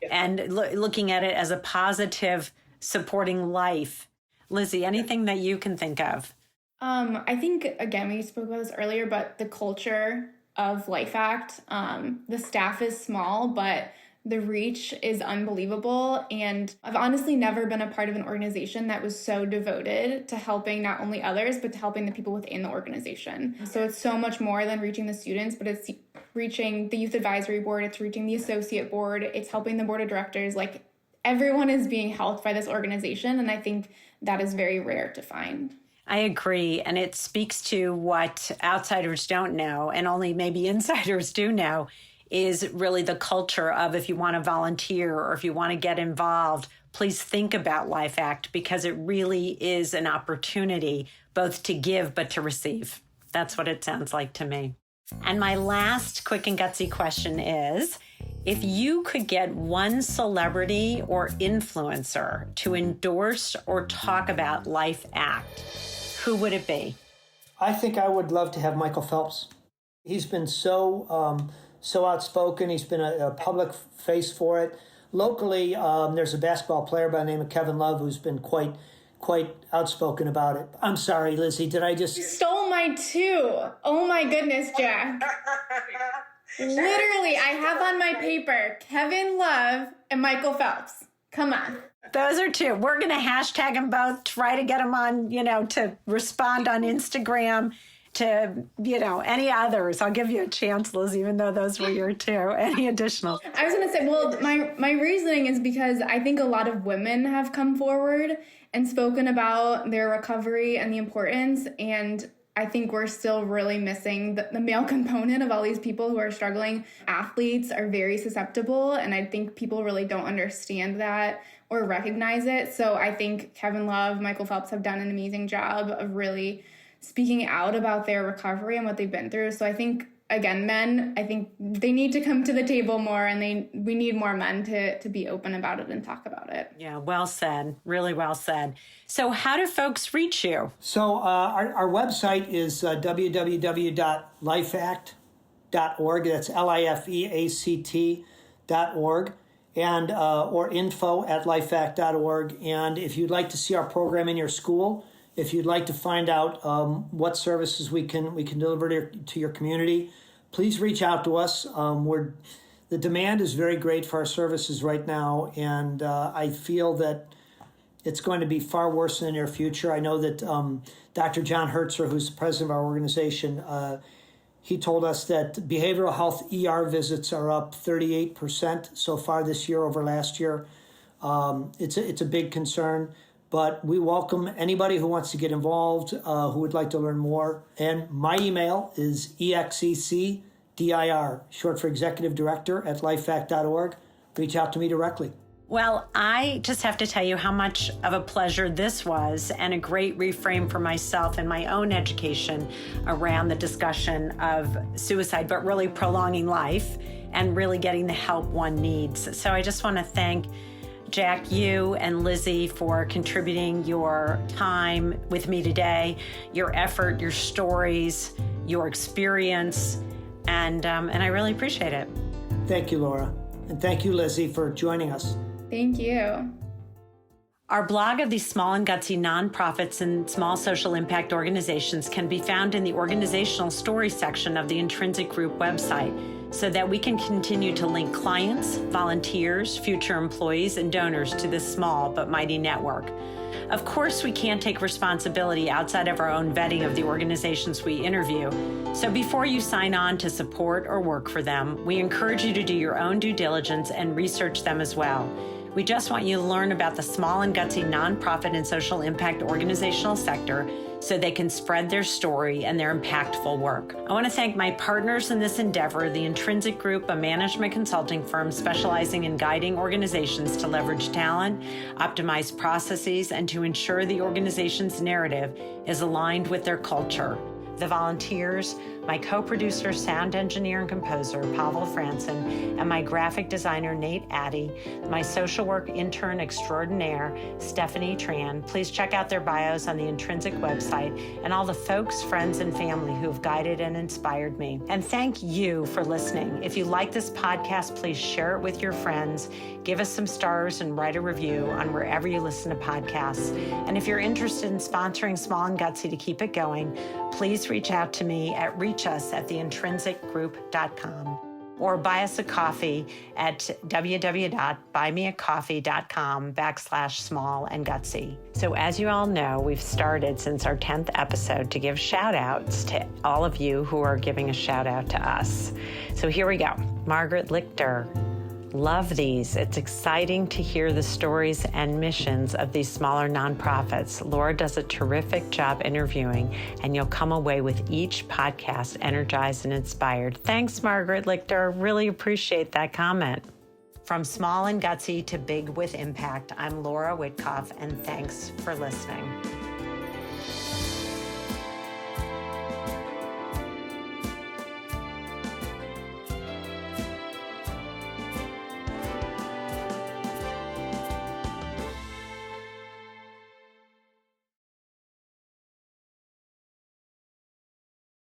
[SPEAKER 1] and looking at it as a positive, supporting life. Lizzie, anything that you can think of?
[SPEAKER 4] I think, again, we spoke about this earlier, but the culture of LifeAct, the staff is small, but the reach is unbelievable. And I've honestly never been a part of an organization that was so devoted to helping not only others, but to helping the people within the organization. So it's so much more than reaching the students, but it's reaching the youth advisory board, it's reaching the associate board, it's helping the board of directors. Like, everyone is being helped by this organization. And I think that is very rare to find.
[SPEAKER 1] I agree. And it speaks to what outsiders don't know, and only maybe insiders do know, is really the culture of, if you want to volunteer or if you want to get involved, please think about LifeAct, because it really is an opportunity both to give but to receive. That's what it sounds like to me. And my last quick and gutsy question is, if you could get one celebrity or influencer to endorse or talk about LifeAct, who would it be?
[SPEAKER 2] I think I would love to have Michael Phelps. He's been so outspoken. He's been a public face for it. Locally, there's a basketball player by the name of Kevin Love who's been quite outspoken about it. I'm sorry, Lizzie, did I just...
[SPEAKER 4] You stole my two. Oh my goodness, Jack. Literally, I have on my paper Kevin Love and Michael Phelps. Come on.
[SPEAKER 1] Those are two. We're going to hashtag them both, try to get them on, to respond on Instagram, to, any others. I'll give you a chance, Liz, even though those were your two. Any additional?
[SPEAKER 4] I was going to say, well, my reasoning is because I think a lot of women have come forward and spoken about their recovery and the importance. And I think we're still really missing the male component of all these people who are struggling. Athletes are very susceptible, and I think people really don't understand that or recognize it. So I think Kevin Love, Michael Phelps have done an amazing job of really speaking out about their recovery and what they've been through. So I think, again, men, I think they need to come to the table more, and we need more men to be open about it and talk about it.
[SPEAKER 1] Yeah, well said. Really well said. So how do folks reach you?
[SPEAKER 2] So our website is www.lifeact.org. That's LIFEACT.org, and or info@lifeact.org. And if you'd like to see our program in your school, if you'd like to find out what services we can deliver to your community, please reach out to us. The demand is very great for our services right now, and I feel that it's going to be far worse in the near future. I know that Dr. John Hertzer, who's the president of our organization, he told us that behavioral health ER visits are up 38% so far this year over last year. It's a big concern. But we welcome anybody who wants to get involved, who would like to learn more. And my email is execdir, short for executive director, @lifeact.org. Reach out to me directly.
[SPEAKER 1] Well, I just have to tell you how much of a pleasure this was, and a great reframe for myself and my own education around the discussion of suicide, but really prolonging life and really getting the help one needs. So I just want to thank Jack, you and Lizzie for contributing your time with me today, your effort, your stories, your experience, and I really appreciate it.
[SPEAKER 2] Thank you, Laura. And thank you, Lizzie, for joining us.
[SPEAKER 4] Thank you.
[SPEAKER 1] Our blog of these small and gutsy nonprofits and small social impact organizations can be found in the organizational story section of the Intrinsic Group website, so that we can continue to link clients, volunteers, future employees, and donors to this small but mighty network. Of course, we can't take responsibility outside of our own vetting of the organizations we interview. So before you sign on to support or work for them, we encourage you to do your own due diligence and research them as well. We just want you to learn about the small and gutsy nonprofit and social impact organizational sector so they can spread their story and their impactful work. I want to thank my partners in this endeavor, the Intrinsic Group, a management consulting firm specializing in guiding organizations to leverage talent, optimize processes, and to ensure the organization's narrative is aligned with their culture. The volunteers, my co-producer, sound engineer, and composer, Pavel Franson, and my graphic designer, Nate Addy, my social work intern extraordinaire, Stephanie Tran. Please check out their bios on the Intrinsic website, and all the folks, friends, and family who have guided and inspired me. And thank you for listening. If you like this podcast, please share it with your friends, give us some stars, and write a review on wherever you listen to podcasts. And if you're interested in sponsoring Small and Gutsy to keep it going, please reach out to me at reachus@theintrinsicgroup.com or buy us a coffee at www.buymeacoffee.com/small and gutsy. So as you all know, we've started since our 10th episode to give shout outs to all of you who are giving a shout out to us. So here we go. Margaret Lichter. Love these. It's exciting to hear the stories and missions of these smaller nonprofits. Laura does a terrific job interviewing, and you'll come away with each podcast energized and inspired. Thanks, Margaret Lichter. Really appreciate that comment. From small and gutsy to big with impact, I'm Laura Witkoff, and thanks for listening.